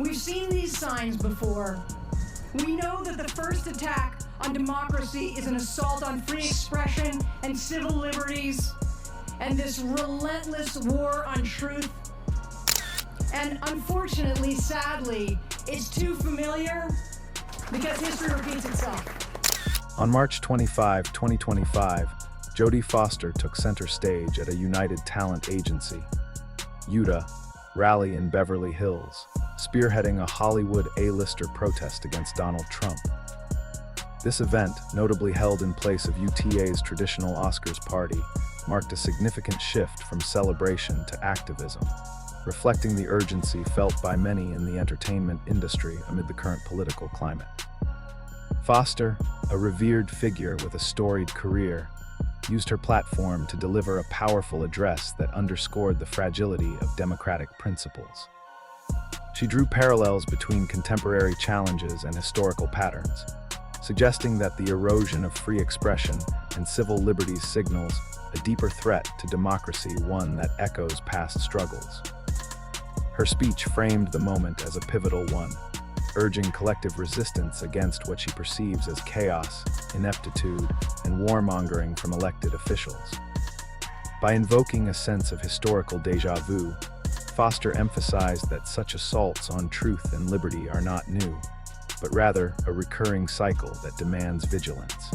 We've seen these signs before. We know that the first attack on democracy is an assault on free expression and civil liberties, and this relentless war on truth. And unfortunately, sadly, it's too familiar because history repeats itself. On March 25, 2025, Jodie Foster took center stage at a United Talent Agency, UTA, rally in Beverly Hills, spearheading a Hollywood A-lister protest against Donald Trump. This event, notably held in place of UTA's traditional Oscars party, marked a significant shift from celebration to activism, reflecting the urgency felt by many in the entertainment industry amid the current political climate. Foster, a revered figure with a storied career, used her platform to deliver a powerful address that underscored the fragility of democratic principles. She drew parallels between contemporary challenges and historical patterns, suggesting that the erosion of free expression and civil liberties signals a deeper threat to democracy, one that echoes past struggles. Her speech framed the moment as a pivotal one, urging collective resistance against what she perceives as chaos, ineptitude, and warmongering from elected officials. By invoking a sense of historical déjà vu, Foster emphasized that such assaults on truth and liberty are not new, but rather a recurring cycle that demands vigilance.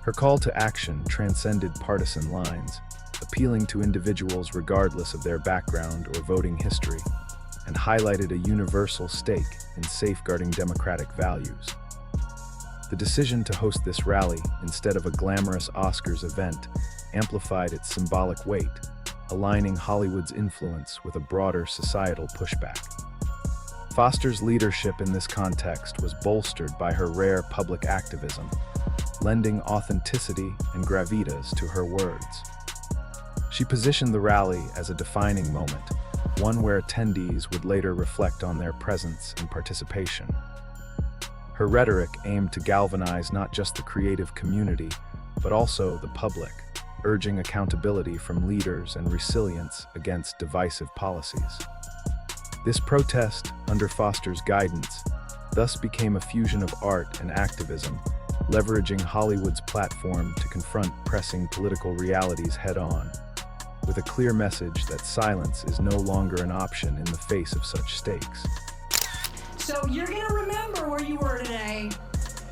Her call to action transcended partisan lines, appealing to individuals regardless of their background or voting history, and highlighted a universal stake in safeguarding democratic values. The decision to host this rally instead of a glamorous Oscars event amplified its symbolic weight, aligning Hollywood's influence with a broader societal pushback. Foster's leadership in this context was bolstered by her rare public activism, lending authenticity and gravitas to her words. She positioned the rally as a defining moment, one where attendees would later reflect on their presence and participation. Her rhetoric aimed to galvanize not just the creative community, but also the public, urging accountability from leaders and resilience against divisive policies. This protest, under Foster's guidance, thus became a fusion of art and activism, leveraging Hollywood's platform to confront pressing political realities head-on, with a clear message that silence is no longer an option in the face of such stakes. So you're gonna remember where you were today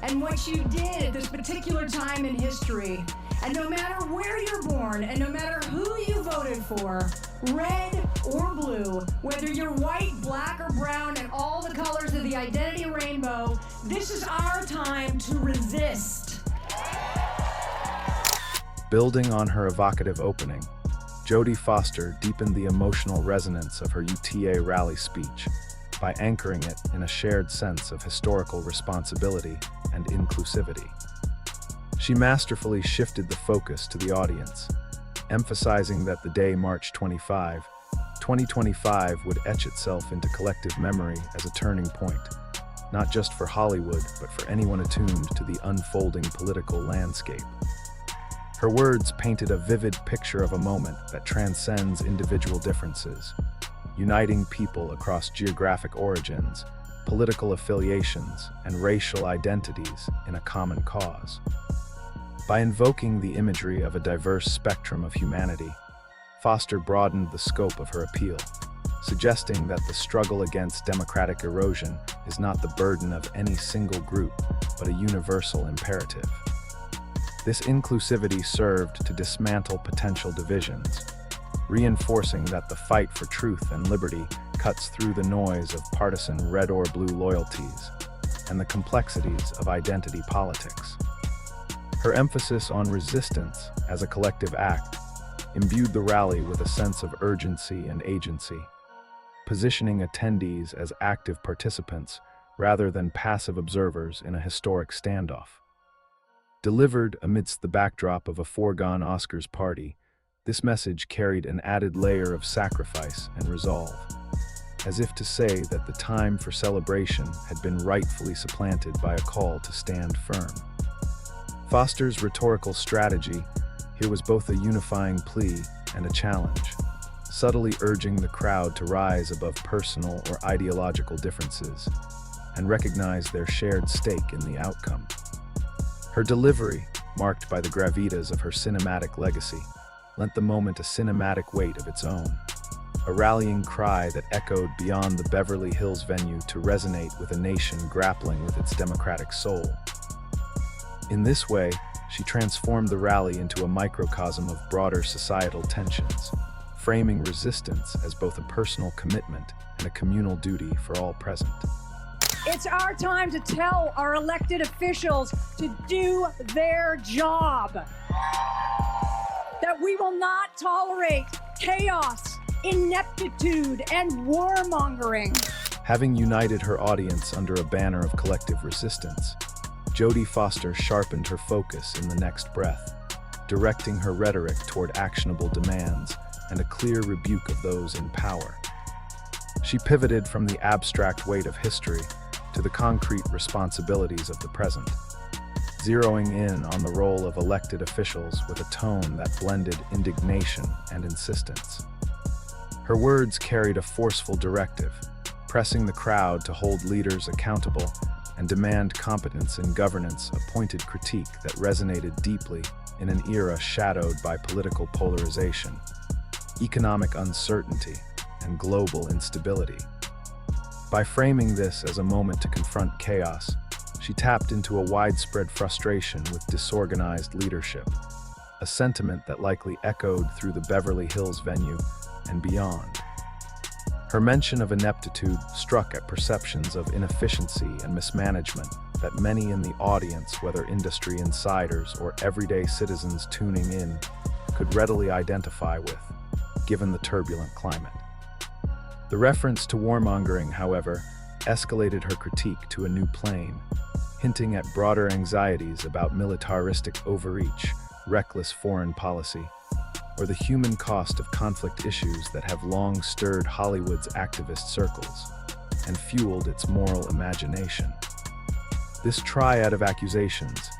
and what you did at this particular time in history. And no matter where you're born and no matter who you voted for, red or blue, whether you're white, black, or brown, and all the colors of the identity rainbow, this is our time to resist. Building on her evocative opening, Jodie Foster deepened the emotional resonance of her UTA rally speech by anchoring it in a shared sense of historical responsibility and inclusivity. She masterfully shifted the focus to the audience, emphasizing that the day March 25, 2025 would etch itself into collective memory as a turning point, not just for Hollywood, but for anyone attuned to the unfolding political landscape. Her words painted a vivid picture of a moment that transcends individual differences, uniting people across geographic origins, political affiliations, and racial identities in a common cause. By invoking the imagery of a diverse spectrum of humanity, Foster broadened the scope of her appeal, suggesting that the struggle against democratic erosion is not the burden of any single group, but a universal imperative. This inclusivity served to dismantle potential divisions, reinforcing that the fight for truth and liberty cuts through the noise of partisan red or blue loyalties and the complexities of identity politics. Her emphasis on resistance as a collective act imbued the rally with a sense of urgency and agency, positioning attendees as active participants rather than passive observers in a historic standoff. Delivered amidst the backdrop of a foregone Oscars party, this message carried an added layer of sacrifice and resolve, as if to say that the time for celebration had been rightfully supplanted by a call to stand firm. Foster's rhetorical strategy here was both a unifying plea and a challenge, subtly urging the crowd to rise above personal or ideological differences and recognize their shared stake in the outcome. Her delivery, marked by the gravitas of her cinematic legacy, lent the moment a cinematic weight of its own, a rallying cry that echoed beyond the Beverly Hills venue to resonate with a nation grappling with its democratic soul. In this way, she transformed the rally into a microcosm of broader societal tensions, framing resistance as both a personal commitment and a communal duty for all present. It's our time to tell our elected officials to do their job. That we will not tolerate chaos, ineptitude, and warmongering. Having united her audience under a banner of collective resistance, Jodie Foster sharpened her focus in the next breath, directing her rhetoric toward actionable demands and a clear rebuke of those in power. She pivoted from the abstract weight of history to the concrete responsibilities of the present, zeroing in on the role of elected officials with a tone that blended indignation and insistence. Her words carried a forceful directive, pressing the crowd to hold leaders accountable and demand competence in governance, a pointed critique that resonated deeply in an era shadowed by political polarization, economic uncertainty, and global instability. By framing this as a moment to confront chaos, she tapped into a widespread frustration with disorganized leadership, a sentiment that likely echoed through the Beverly Hills venue and beyond. Her mention of ineptitude struck at perceptions of inefficiency and mismanagement that many in the audience, whether industry insiders or everyday citizens tuning in, could readily identify with, given the turbulent climate. The reference to warmongering, however, escalated her critique to a new plane, hinting at broader anxieties about militaristic overreach, reckless foreign policy, or the human cost of conflict issues that have long stirred Hollywood's activist circles and fueled its moral imagination. This triad of accusations,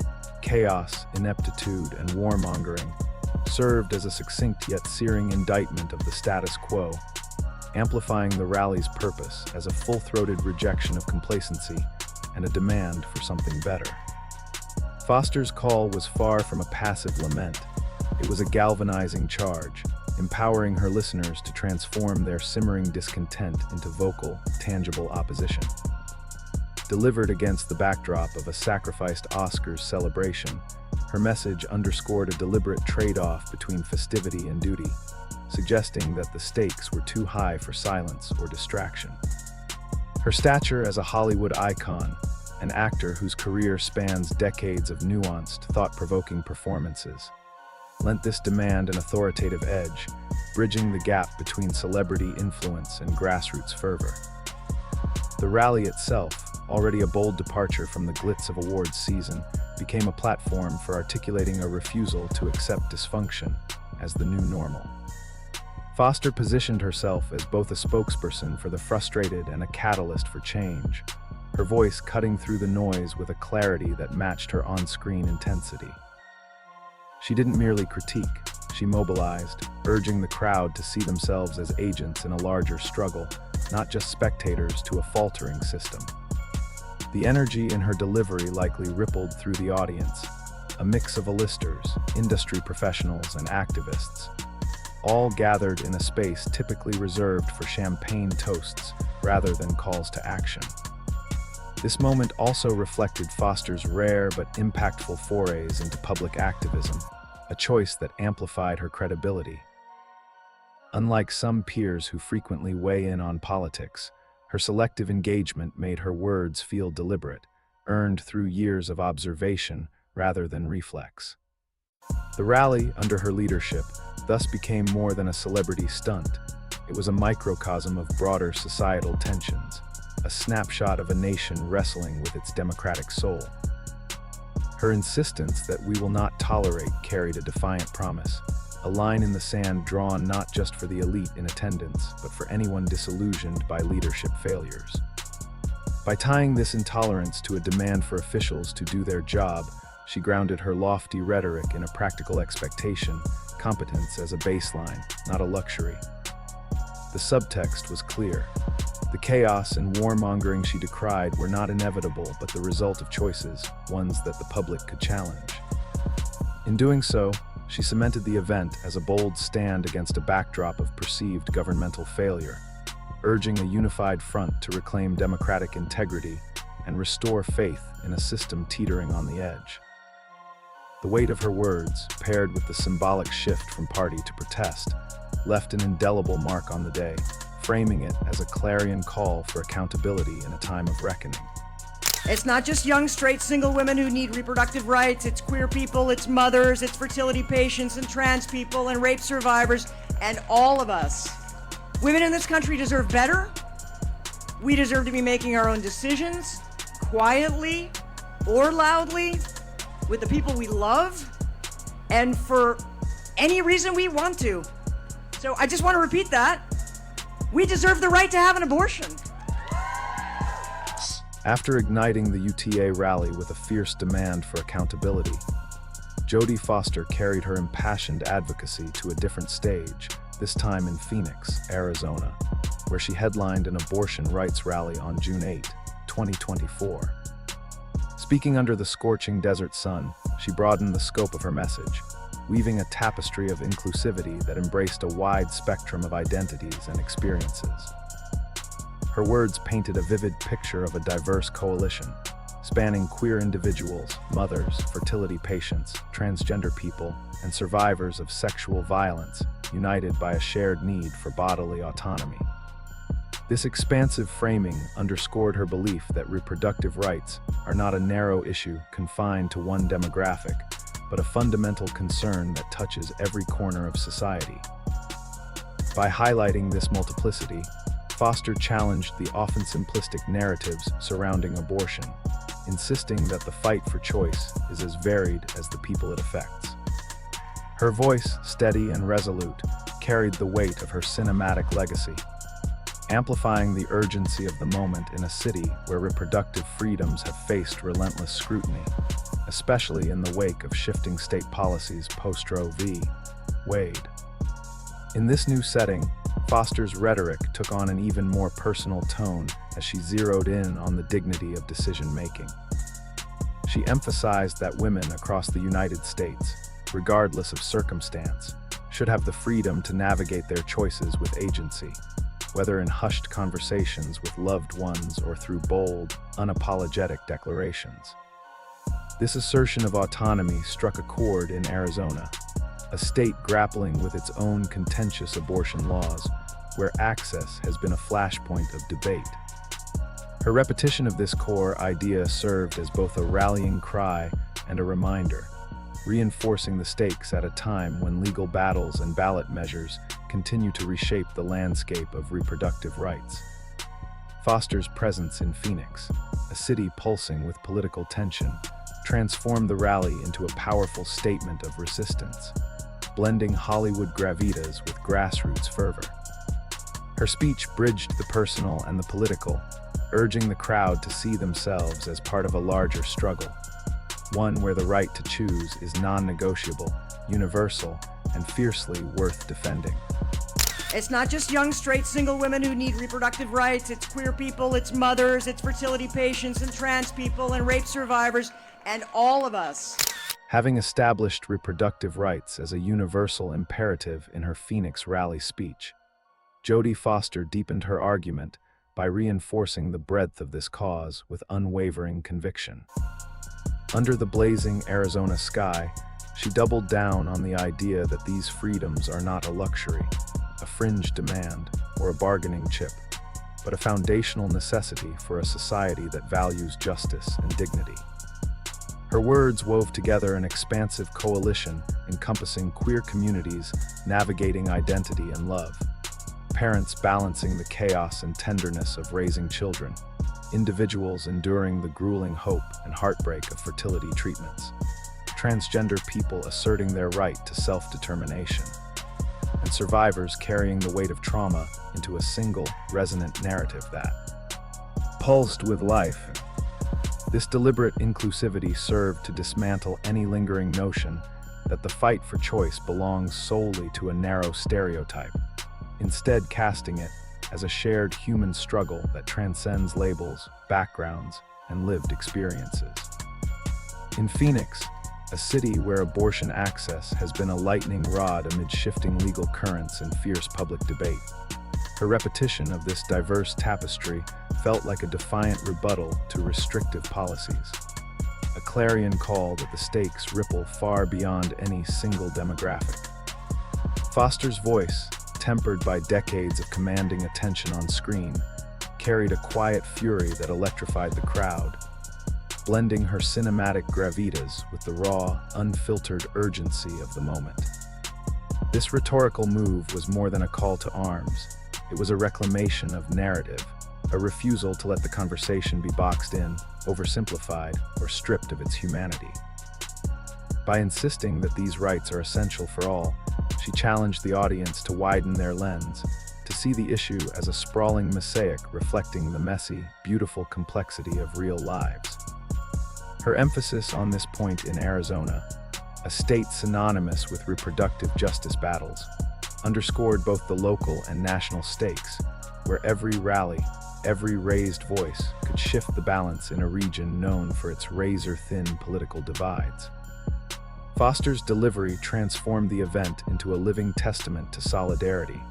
chaos, ineptitude, and warmongering, served as a succinct yet searing indictment of the status quo, amplifying the rally's purpose as a full-throated rejection of complacency and a demand for something better. Foster's call was far from a passive lament. It was a galvanizing charge, empowering her listeners to transform their simmering discontent into vocal, tangible opposition. Delivered against the backdrop of a sacrificed Oscars celebration, her message underscored a deliberate trade-off between festivity and duty, suggesting that the stakes were too high for silence or distraction. Her stature as a Hollywood icon, an actor whose career spans decades of nuanced, thought-provoking performances, lent this demand an authoritative edge, bridging the gap between celebrity influence and grassroots fervor. The rally itself, already a bold departure from the glitz of awards season, became a platform for articulating a refusal to accept dysfunction as the new normal. Foster positioned herself as both a spokesperson for the frustrated and a catalyst for change, her voice cutting through the noise with a clarity that matched her on-screen intensity. She didn't merely critique, she mobilized, urging the crowd to see themselves as agents in a larger struggle, not just spectators to a faltering system. The energy in her delivery likely rippled through the audience, a mix of A-listers, industry professionals, and activists, all gathered in a space typically reserved for champagne toasts rather than calls to action. This moment also reflected Foster's rare but impactful forays into public activism, a choice that amplified her credibility. Unlike some peers who frequently weigh in on politics, her selective engagement made her words feel deliberate, earned through years of observation rather than reflex. The rally, under her leadership, thus became more than a celebrity stunt. It was a microcosm of broader societal tensions, a snapshot of a nation wrestling with its democratic soul. Her insistence that we will not tolerate carried a defiant promise, a line in the sand drawn not just for the elite in attendance, but for anyone disillusioned by leadership failures. By tying this intolerance to a demand for officials to do their job, she grounded her lofty rhetoric in a practical expectation, competence as a baseline, not a luxury. The subtext was clear. The chaos and warmongering she decried were not inevitable, but the result of choices, ones that the public could challenge. In doing so, she cemented the event as a bold stand against a backdrop of perceived governmental failure, urging a unified front to reclaim democratic integrity and restore faith in a system teetering on the edge. The weight of her words, paired with the symbolic shift from party to protest, left an indelible mark on the day, framing it as a clarion call for accountability in a time of reckoning. It's not just young, straight, single women who need reproductive rights. It's queer people, it's mothers, it's fertility patients and trans people and rape survivors, and all of us. Women in this country deserve better. We deserve to be making our own decisions, quietly or loudly, with the people we love, and for any reason we want to. So I just want to repeat that. We deserve the right to have an abortion. After igniting the UTA rally with a fierce demand for accountability, Jodie Foster carried her impassioned advocacy to a different stage, this time in Phoenix, Arizona, where she headlined an abortion rights rally on June 8, 2024. Speaking under the scorching desert sun, she broadened the scope of her message, weaving a tapestry of inclusivity that embraced a wide spectrum of identities and experiences. Her words painted a vivid picture of a diverse coalition, spanning queer individuals, mothers, fertility patients, transgender people, and survivors of sexual violence, united by a shared need for bodily autonomy. This expansive framing underscored her belief that reproductive rights are not a narrow issue confined to one demographic, but a fundamental concern that touches every corner of society. By highlighting this multiplicity, Foster challenged the often simplistic narratives surrounding abortion, insisting that the fight for choice is as varied as the people it affects. Her voice, steady and resolute, carried the weight of her cinematic legacy, amplifying the urgency of the moment in a city where reproductive freedoms have faced relentless scrutiny, especially in the wake of shifting state policies post-Roe v. Wade. In this new setting, Foster's rhetoric took on an even more personal tone as she zeroed in on the dignity of decision-making. She emphasized that women across the United States, regardless of circumstance, should have the freedom to navigate their choices with agency, whether in hushed conversations with loved ones or through bold, unapologetic declarations. This assertion of autonomy struck a chord in Arizona, a state grappling with its own contentious abortion laws, where access has been a flashpoint of debate. Her repetition of this core idea served as both a rallying cry and a reminder, reinforcing the stakes at a time when legal battles and ballot measures continue to reshape the landscape of reproductive rights. Foster's presence in Phoenix, a city pulsing with political tension, transformed the rally into a powerful statement of resistance, blending Hollywood gravitas with grassroots fervor. Her speech bridged the personal and the political, urging the crowd to see themselves as part of a larger struggle, one where the right to choose is non-negotiable, universal, and fiercely worth defending. It's not just young, straight, single women who need reproductive rights. It's queer people, it's mothers, it's fertility patients and trans people and rape survivors, and all of us. Having established reproductive rights as a universal imperative in her Phoenix rally speech, Jodie Foster deepened her argument by reinforcing the breadth of this cause with unwavering conviction. Under the blazing Arizona sky, she doubled down on the idea that these freedoms are not a luxury, a fringe demand, or a bargaining chip, but a foundational necessity for a society that values justice and dignity. Her words wove together an expansive coalition encompassing queer communities navigating identity and love, parents balancing the chaos and tenderness of raising children, individuals enduring the grueling hope and heartbreak of fertility treatments, transgender people asserting their right to self-determination, and survivors carrying the weight of trauma into a single, resonant narrative that pulsed with life. This deliberate inclusivity served to dismantle any lingering notion that the fight for choice belongs solely to a narrow stereotype, instead casting it as a shared human struggle that transcends labels, backgrounds, and lived experiences. In Phoenix, a city where abortion access has been a lightning rod amid shifting legal currents and fierce public debate, her repetition of this diverse tapestry felt like a defiant rebuttal to restrictive policies, a clarion call that the stakes ripple far beyond any single demographic. Foster's voice, tempered by decades of commanding attention on screen, carried a quiet fury that electrified the crowd, blending her cinematic gravitas with the raw, unfiltered urgency of the moment. This rhetorical move was more than a call to arms. It was a reclamation of narrative, a refusal to let the conversation be boxed in, oversimplified, or stripped of its humanity. By insisting that these rights are essential for all, she challenged the audience to widen their lens, to see the issue as a sprawling mosaic reflecting the messy, beautiful complexity of real lives. Her emphasis on this point in Arizona, a state synonymous with reproductive justice battles, underscored both the local and national stakes, where every rally, every raised voice could shift the balance in a region known for its razor-thin political divides. Foster's delivery transformed the event into a living testament to solidarity,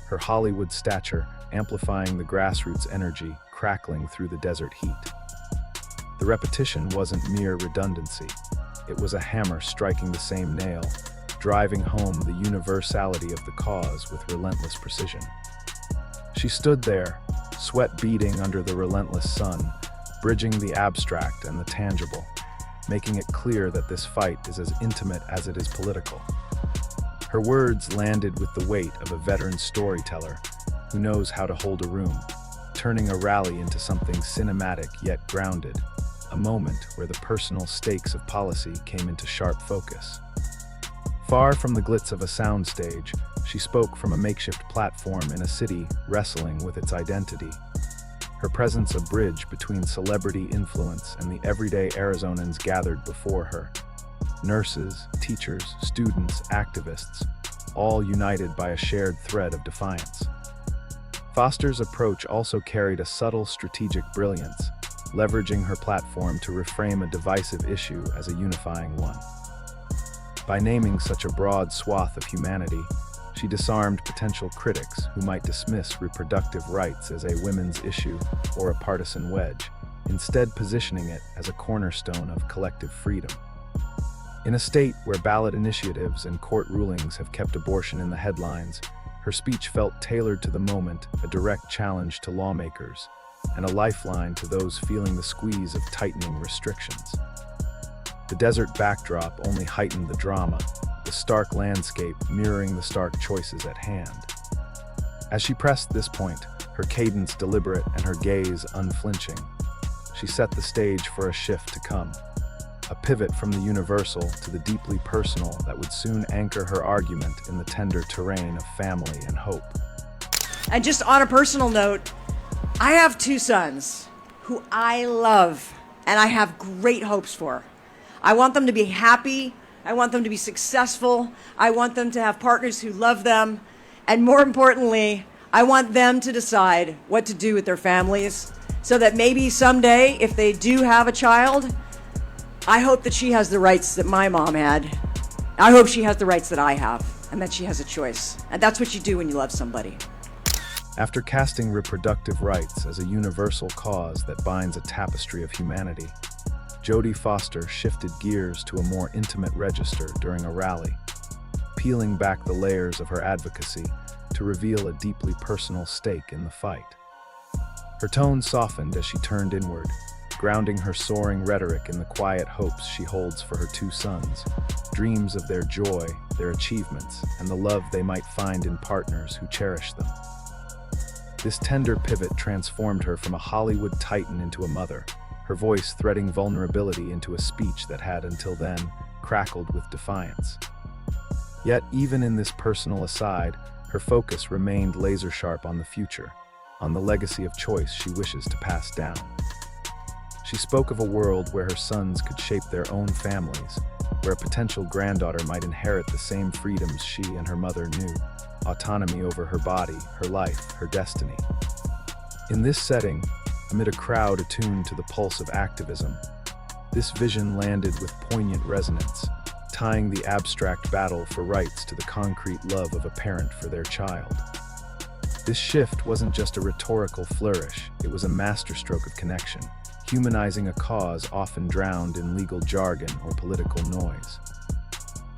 her Hollywood stature amplifying the grassroots energy crackling through the desert heat. The repetition wasn't mere redundancy. It was a hammer striking the same nail, driving home the universality of the cause with relentless precision. She stood there, sweat beading under the relentless sun, bridging the abstract and the tangible, making it clear that this fight is as intimate as it is political. Her words landed with the weight of a veteran storyteller who knows how to hold a room, turning a rally into something cinematic yet grounded, a moment where the personal stakes of policy came into sharp focus. Far from the glitz of a soundstage, she spoke from a makeshift platform in a city wrestling with its identity, her presence a bridge between celebrity influence and the everyday Arizonans gathered before her. Nurses, teachers, students, activists, all united by a shared thread of defiance. Foster's approach also carried a subtle strategic brilliance, leveraging her platform to reframe a divisive issue as a unifying one. By naming such a broad swath of humanity, she disarmed potential critics who might dismiss reproductive rights as a women's issue or a partisan wedge, instead positioning it as a cornerstone of collective freedom. In a state where ballot initiatives and court rulings have kept abortion in the headlines, her speech felt tailored to the moment, a direct challenge to lawmakers, and a lifeline to those feeling the squeeze of tightening restrictions. The desert backdrop only heightened the drama, the stark landscape mirroring the stark choices at hand. As she pressed this point, her cadence deliberate and her gaze unflinching, she set the stage for a shift to come, a pivot from the universal to the deeply personal that would soon anchor her argument in the tender terrain of family and hope. And just on a personal note, I have two sons who I love and I have great hopes for. I want them to be happy. I want them to be successful. I want them to have partners who love them. And more importantly, I want them to decide what to do with their families so that maybe someday, if they do have a child, I hope that she has the rights that my mom had. I hope she has the rights that I have and that she has a choice. And that's what you do when you love somebody. After casting reproductive rights as a universal cause that binds a tapestry of humanity, Jodie Foster shifted gears to a more intimate register during a rally, peeling back the layers of her advocacy to reveal a deeply personal stake in the fight. Her tone softened as she turned inward, grounding her soaring rhetoric in the quiet hopes she holds for her two sons, dreams of their joy, their achievements, and the love they might find in partners who cherish them. This tender pivot transformed her from a Hollywood titan into a mother, her voice threading vulnerability into a speech that had, until then, crackled with defiance. Yet, even in this personal aside, her focus remained laser-sharp on the future, on the legacy of choice she wishes to pass down. She spoke of a world where her sons could shape their own families, where a potential granddaughter might inherit the same freedoms she and her mother knew: autonomy over her body, her life, her destiny. In this setting, amid a crowd attuned to the pulse of activism, this vision landed with poignant resonance, tying the abstract battle for rights to the concrete love of a parent for their child. This shift wasn't just a rhetorical flourish, it was a masterstroke of connection, humanizing a cause often drowned in legal jargon or political noise.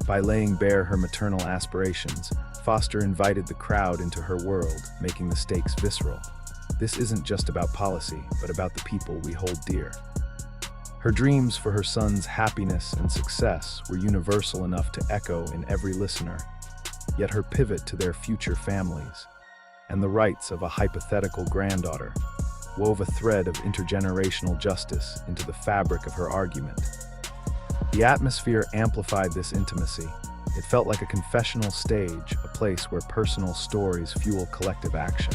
By laying bare her maternal aspirations, Foster invited the crowd into her world, making the stakes visceral. This isn't just about policy, but about the people we hold dear. Her dreams for her son's happiness and success were universal enough to echo in every listener, yet her pivot to their future families and the rights of a hypothetical granddaughter wove a thread of intergenerational justice into the fabric of her argument. The atmosphere amplified this intimacy. It felt like a confessional stage, a place where personal stories fuel collective action.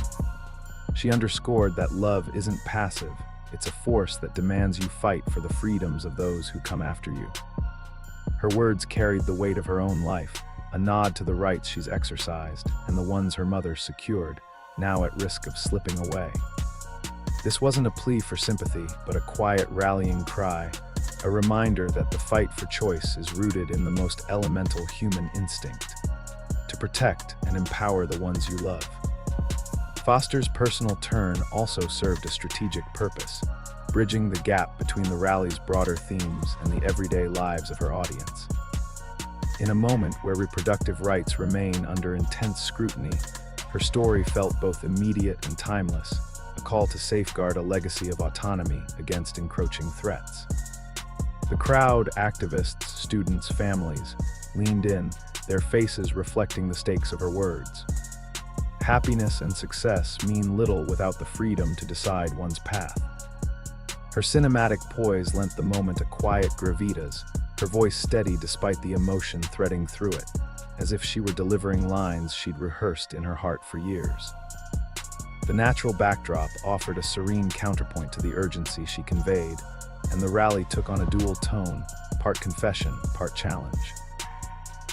She underscored that love isn't passive, it's a force that demands you fight for the freedoms of those who come after you. Her words carried the weight of her own life, a nod to the rights she's exercised and the ones her mother secured, now at risk of slipping away. This wasn't a plea for sympathy, but a quiet rallying cry, a reminder that the fight for choice is rooted in the most elemental human instinct: to protect and empower the ones you love. Foster's personal turn also served a strategic purpose, bridging the gap between the rally's broader themes and the everyday lives of her audience. In a moment where reproductive rights remain under intense scrutiny, her story felt both immediate and timeless, a call to safeguard a legacy of autonomy against encroaching threats. The crowd, activists, students, families, leaned in, their faces reflecting the stakes of her words. Happiness and success mean little without the freedom to decide one's path. Her cinematic poise lent the moment a quiet gravitas, her voice steady despite the emotion threading through it, as if she were delivering lines she'd rehearsed in her heart for years. The natural backdrop offered a serene counterpoint to the urgency she conveyed, and the rally took on a dual tone, part confession, part challenge.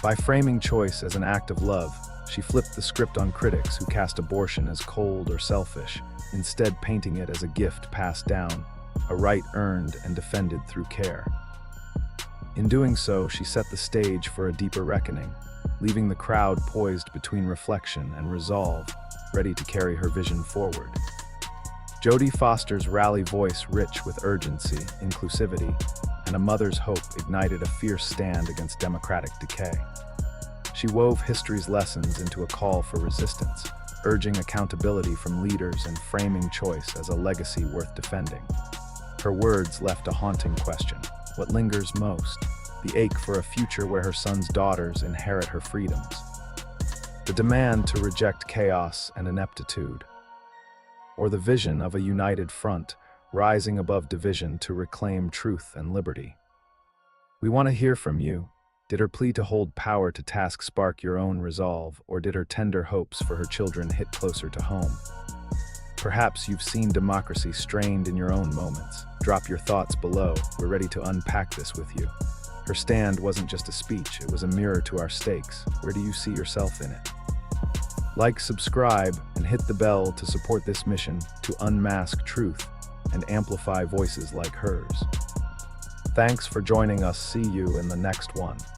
By framing choice as an act of love, she flipped the script on critics who cast abortion as cold or selfish, instead painting it as a gift passed down, a right earned and defended through care. In doing so, she set the stage for a deeper reckoning, leaving the crowd poised between reflection and resolve, ready to carry her vision forward. Jodie Foster's rally voice, rich with urgency, inclusivity, and a mother's hope, ignited a fierce stand against democratic decay. She wove history's lessons into a call for resistance, urging accountability from leaders and framing choice as a legacy worth defending. Her words left a haunting question: what lingers most? The ache for a future where her son's daughters inherit her freedoms. The demand to reject chaos and ineptitude. Or the vision of a united front, rising above division to reclaim truth and liberty. We want to hear from you. Did her plea to hold power to task spark your own resolve, or did her tender hopes for her children hit closer to home? Perhaps you've seen democracy strained in your own moments. Drop your thoughts below. We're ready to unpack this with you. Her stand wasn't just a speech, it was a mirror to our stakes. Where do you see yourself in it? Like, subscribe, and hit the bell to support this mission to unmask truth and amplify voices like hers. Thanks for joining us. See you in the next one.